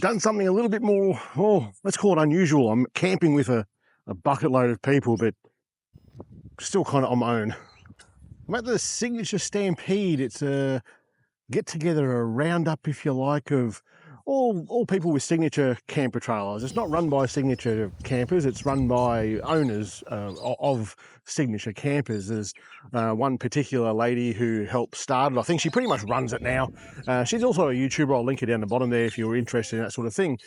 done something a little bit more, oh, let's call it unusual. I'm camping with a bucket load of people, but still kind of on my own. I'm at the Signature Stampede. It's a get-together, a roundup, if you like, of all people with signature camper trailers. It's not run by signature campers, it's run by owners of signature campers. There's one particular lady who helped start it. I think she pretty much runs it now. She's also a YouTuber. I'll link her down the bottom there if you're interested in that sort of thing.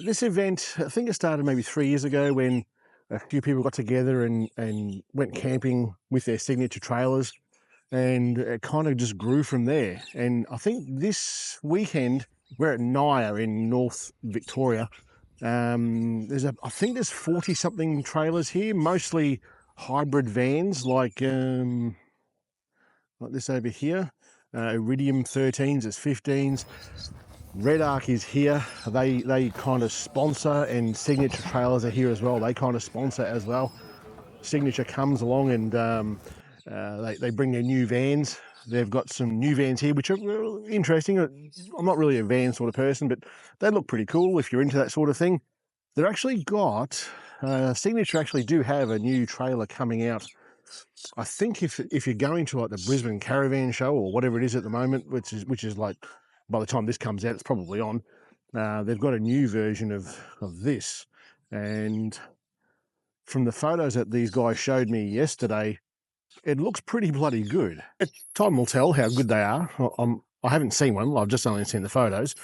This event, I think it started maybe 3 years ago when a few people got together and went camping with their signature trailers, and it kind of just grew from there. And I think this weekend we're at Nyah in North Victoria. I think there's 40 something trailers here, mostly hybrid vans like this over here. Iridium 13s, there's 15s. Red Arc is here. They kind of sponsor, and Signature trailers are here as well. They kind of sponsor as well. Signature comes along and they bring their new vans. They've got some new vans here, which are interesting. I'm not really a van sort of person, but they look pretty cool if you're into that sort of thing. They're actually got, Signature actually do have a new trailer coming out. I think if you're going to like the Brisbane Caravan Show or whatever it is at the moment, which is like, by the time this comes out, it's probably on. They've got a new version of this. And from the photos that these guys showed me yesterday, it looks pretty bloody good. Time will tell how good they are. I haven't seen one. I've just only seen the photos.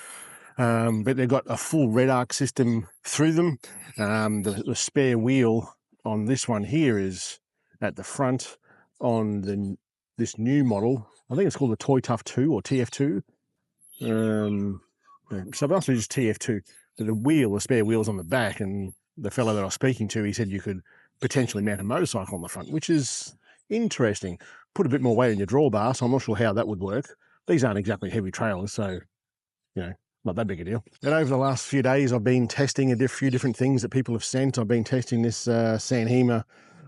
But they've got a full Red Arc system through them. The spare wheel on this one here is at the front on this new model. I think it's called the Toy Tough 2 or TF2. So it must be just TF2. But the spare wheel's on the back, and the fellow that I was speaking to, he said you could potentially mount a motorcycle on the front, which is interesting. Put a bit more weight in your drawbar, so I'm not sure how that would work. These aren't exactly heavy trailers, so, not that big a deal. And over the last few days, I've been testing a few different things that people have sent. I've been testing this Sanhema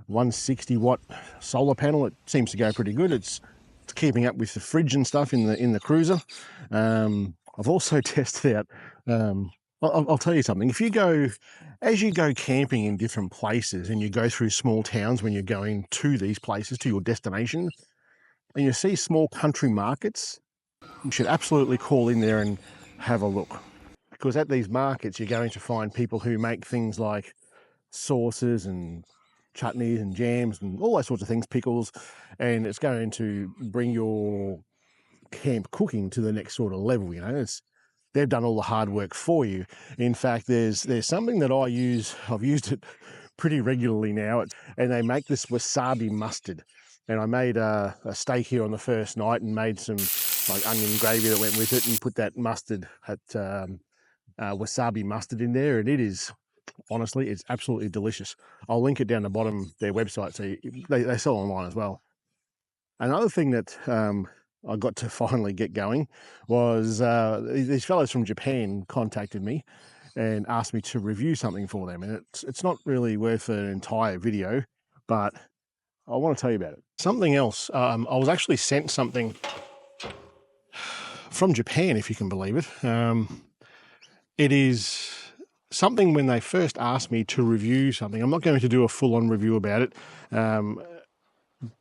160 watt solar panel. It seems to go pretty good. It's keeping up with the fridge and stuff in the cruiser. I've also tested out, I'll tell you something. As you go camping in different places and you go through small towns when you're going to these places, to your destination, and you see small country markets, you should absolutely call in there and have a look. Because at these markets, you're going to find people who make things like sauces and chutneys and jams and all those sorts of things, pickles, and it's going to bring your camp cooking to the next sort of level. They've done all the hard work for you. In fact, there's something that I use. I've used it pretty regularly now, and they make this wasabi mustard. And I made a steak here on the first night and made some like onion gravy that went with it, and put that mustard, wasabi mustard in there, and it is, honestly, it's absolutely delicious. I'll link it down the bottom, their website, so they sell online as well. Another thing that I got to finally get going was these fellows from Japan contacted me and asked me to review something for them. And it's not really worth an entire video, but I want to tell you about it. Something else, I was actually sent something from Japan, if you can believe it. It is something when they first asked me to review something. I'm not going to do a full-on review about it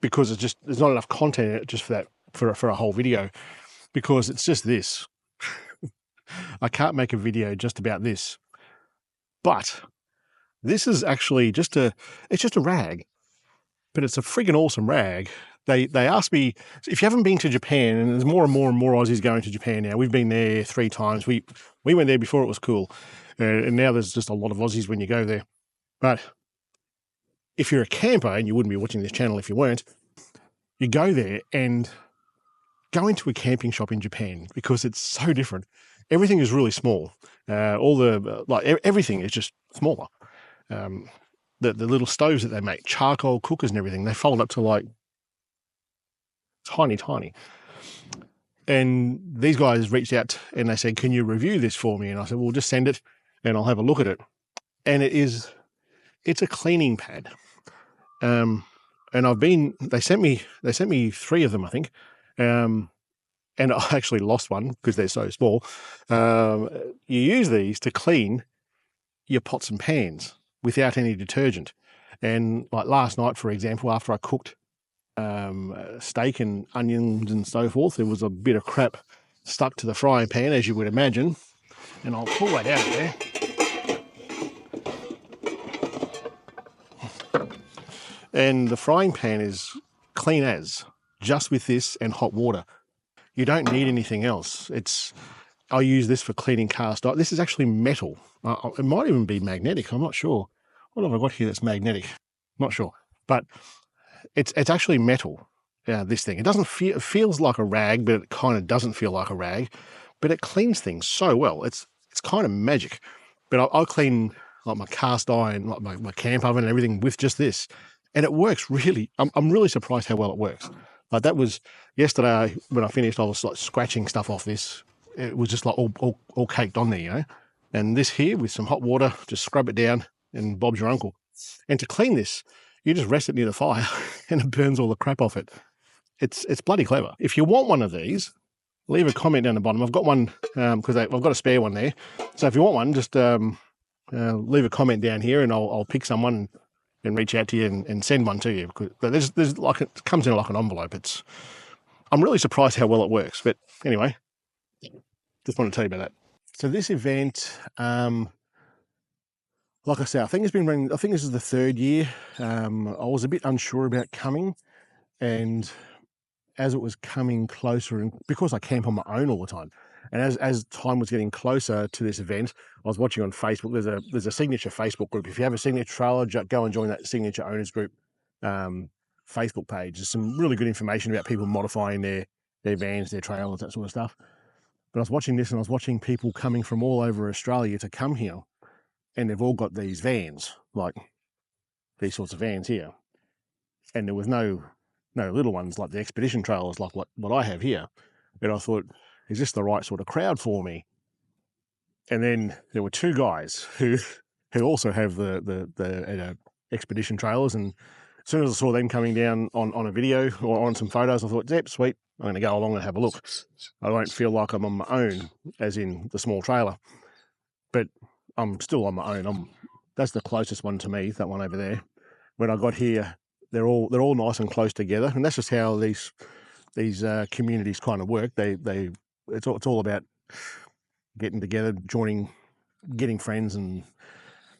because there's not enough content in it just for a whole video, because it's just this. I can't make a video just about this. But this is actually it's just a rag, but it's a friggin' awesome rag. They asked me, if you haven't been to Japan, and there's more and more Aussies going to Japan now. We've been there 3 times. We went there before it was cool. And now there's just a lot of Aussies when you go there. But if you're a camper, and you wouldn't be watching this channel if you weren't, you go there and go into a camping shop in Japan, because it's so different. Everything is really small. Everything is just smaller. The little stoves that they make, charcoal cookers and everything, they fold up to like tiny. And these guys reached out and they said, can you review this for me? And I said, well, just send it and I'll have a look at it. And it's a cleaning pad. And they sent me 3 of them, I think. and I actually lost one because they're so small. You use these to clean your pots and pans without any detergent. And like last night, for example, after I cooked steak and onions and so forth, there was a bit of crap stuck to the frying pan, as you would imagine. And I'll pull that out of there. And the frying pan is clean as, just with this and hot water. You don't need anything else. I use this for cleaning cast iron. This is actually metal. It might even be magnetic. I'm not sure. What have I got here that's magnetic? Not sure. But it's actually metal, this thing. It doesn't feel, it feels like a rag, but it kind of doesn't feel like a rag. But it cleans things so well. It's kind of magic. But I'll clean like my cast iron, like my camp oven and everything with just this. And it works really. I'm really surprised how well it works. Like that was yesterday when I finished, I was like scratching stuff off this. It was just like all caked on there, you know. And this here with some hot water, just scrub it down and Bob's your uncle. And to clean this, you just rest it near the fire and it burns all the crap off it. It's bloody clever. If you want one of these, leave a comment down the bottom. I've got one because I've got a spare one there. So if you want one, just leave a comment down here and I'll pick someone and reach out to you and send one to you. But there's like, it comes in like an envelope. I'm really surprised how well it works. But anyway, just want to tell you about that. So this event, like I said, I think it's been running, I think this is the third year. I was a bit unsure about coming, and as it was coming closer, and because I camp on my own all the time, and as time was getting closer to this event, I was watching on Facebook. There's a Signature Facebook group. If you have a Signature trailer, go and join that Signature Owners Group Facebook page. There's some really good information about people modifying their vans, their trailers, that sort of stuff. But I was watching this, and I was watching people coming from all over Australia to come here, and they've all got these vans, like these sorts of vans here. And there was no little ones like the expedition trailers like what I have here. And I thought, is this the right sort of crowd for me? And then there were two guys who also have the expedition trailers. And as soon as I saw them coming down on a video or on some photos, I thought, yep, sweet, I'm going to go along and have a look. I don't feel like I'm on my own, as in the small trailer, but I'm still on my own. That's the closest one to me, that one over there. When I got here, they're all nice and close together, and that's just how these communities kind of work. It's all about getting together, joining, getting friends, and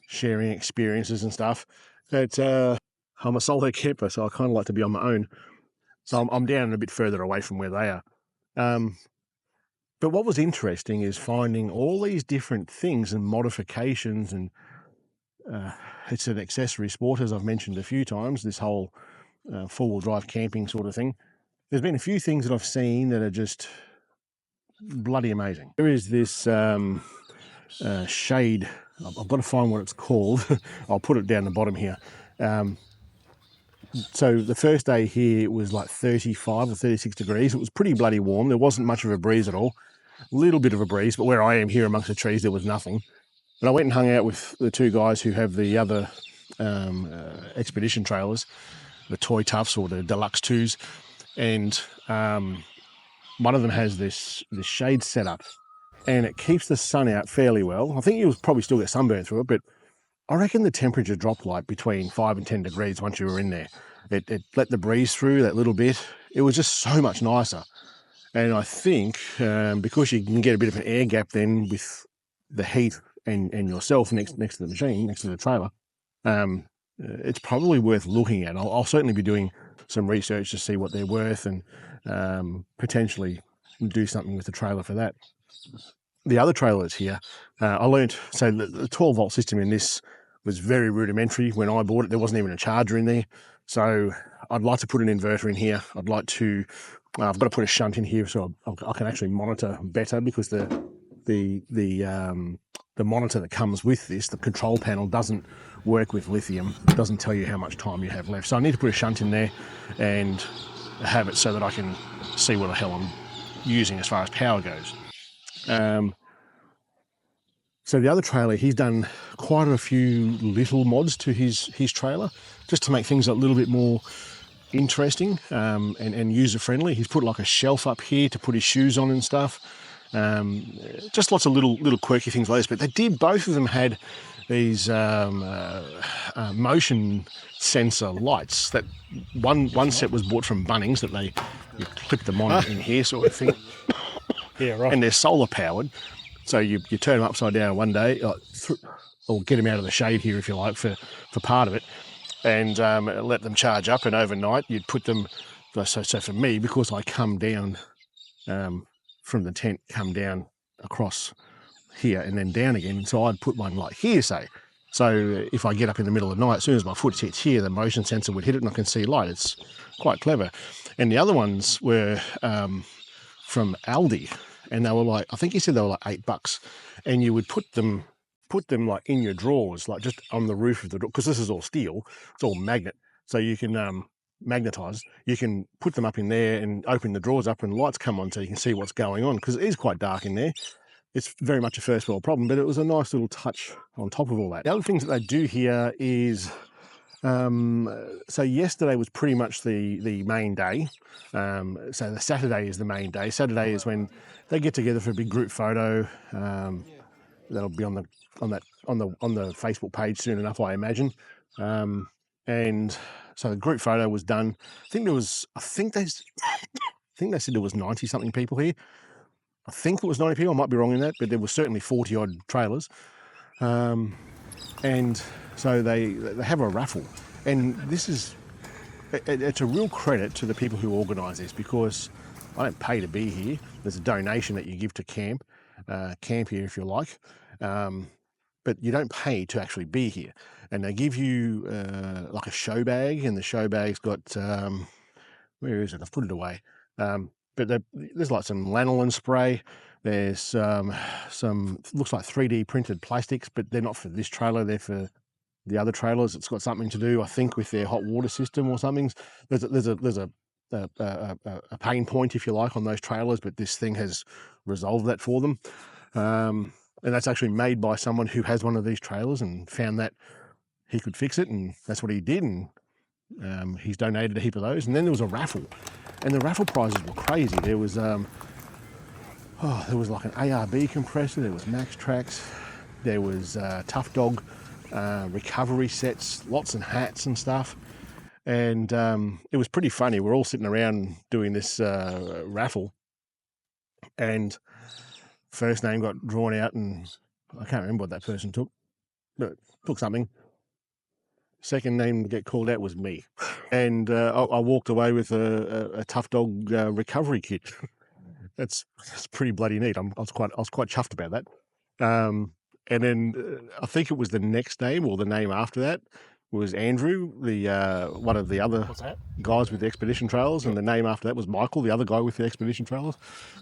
sharing experiences and stuff. But I'm a solo camper, so I kind of like to be on my own. So I'm down a bit further away from where they are. But what was interesting is finding all these different things and modifications, and it's an accessory sport, as I've mentioned a few times, this whole four-wheel drive camping sort of thing. There's been a few things that I've seen that are just bloody amazing. There is this shade. I've got to find what it's called. I'll put it down the bottom here. So the first day here, it was like 35 or 36 degrees. It was pretty bloody warm. There wasn't much of a breeze at all. A little bit of a breeze, but where I am here amongst the trees, there was nothing. But I went and hung out with the two guys who have the other expedition trailers, the Toy Toughs or the Deluxe 2s. And one of them has this shade set up, and it keeps the sun out fairly well. I think you'll probably still get sunburn through it, but I reckon the temperature dropped like between 5 and 10 degrees once you were in there. It let the breeze through that little bit. It was just so much nicer. And I think because you can get a bit of an air gap then with the heat and yourself next to the machine, next to the trailer, it's probably worth looking at. I'll certainly be doing some research to see what they're worth and potentially do something with the trailer for that. The other trailers here, I learned, so the 12-volt system in this was very rudimentary. When I bought it, there wasn't even a charger in there. So I'd like to put an inverter in here. I'd like to, I've got to put a shunt in here so I can actually monitor better, because the monitor that comes with this, the control panel, doesn't work with lithium. It doesn't tell you how much time you have left. So I need to put a shunt in there and have it so that I can see what the hell I'm using as far as power goes. So the other trailer, he's done quite a few little mods to his trailer, just to make things a little bit more interesting and user-friendly. He's put like a shelf up here to put his shoes on and stuff. Just lots of little quirky things like this. But they did, both of them had these motion sensor lights. That one set was bought from Bunnings, that you clip them on in here sort of thing. Yeah, right. And they're solar powered. So you turn them upside down one day, or get them out of the shade here if you like for part of it, and let them charge up. And overnight you'd put them. So for me, because I come down from the tent, come down across here and then down again, so I'd put one like here, say. So if I get up in the middle of the night, as soon as my foot hits here, the motion sensor would hit it and I can see light. It's quite clever. And the other ones were from Aldi, and they were like, I think he said they were like $8, and you would put them like in your drawers, like just on the roof of the door, because this is all steel, it's all magnet, so you can magnetize. You can put them up in there and open the drawers up, and lights come on so you can see what's going on, because it is quite dark in there. It's very much a first world problem, but it was a nice little touch on top of all that. The other things that they do here is, so yesterday was pretty much the main day. So the Saturday is the main day. Saturday is when they get together for a big group photo. That'll be on the Facebook page soon enough, I imagine. And so the group photo was done. I think they said there was 90 something people here. I think it was 90 people. I might be wrong in that, but there was certainly 40 odd trailers. And so they have a raffle, and it's a real credit to the people who organise this, because I don't pay to be here. There's a donation that you give to camp here if you like, but you don't pay to actually be here. And they give you like a show bag, and the show bag's got where is it? I've put it away. But there's like some lanolin spray. There's some looks like 3D printed plastics, but they're not for this trailer. They're for the other trailers. It's got something to do, I think, with their hot water system or something. There's a pain point, if you like, on those trailers, but this thing has resolved that for them. And that's actually made by someone who has one of these trailers and found that he could fix it, and that's what he did. And he's donated a heap of those. And then there was a raffle, and the raffle prizes were crazy. There was like an ARB compressor, there was Max Tracks, there was Tough Dog recovery sets, lots of hats and stuff. And it was pretty funny. We're all sitting around doing this raffle, and first name got drawn out, and I can't remember what that person took, but took something. Second name to get called out was me, and I walked away with a Tough Dog recovery kit. That's pretty bloody neat. I was quite chuffed about that. And then I think it was the next name, or the name after that, was Andrew, the one of the other guys with the expedition trailers, and the name after that was Michael, the other guy with the expedition trailers.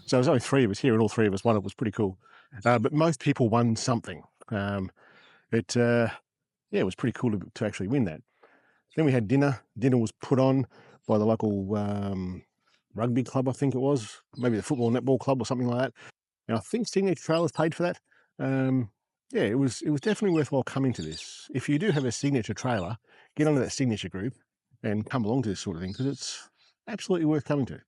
So there's only three of us here, and all three of us won. It was pretty cool. But most people won something. It was pretty cool to actually win that. Then we had dinner. Dinner was put on by the local rugby club, I think it was, maybe the football netball club or something like that. And I think Signature Trailers paid for that. It was definitely worthwhile coming to this. If you do have a Signature trailer, get onto that Signature group and come along to this sort of thing, because it's absolutely worth coming to.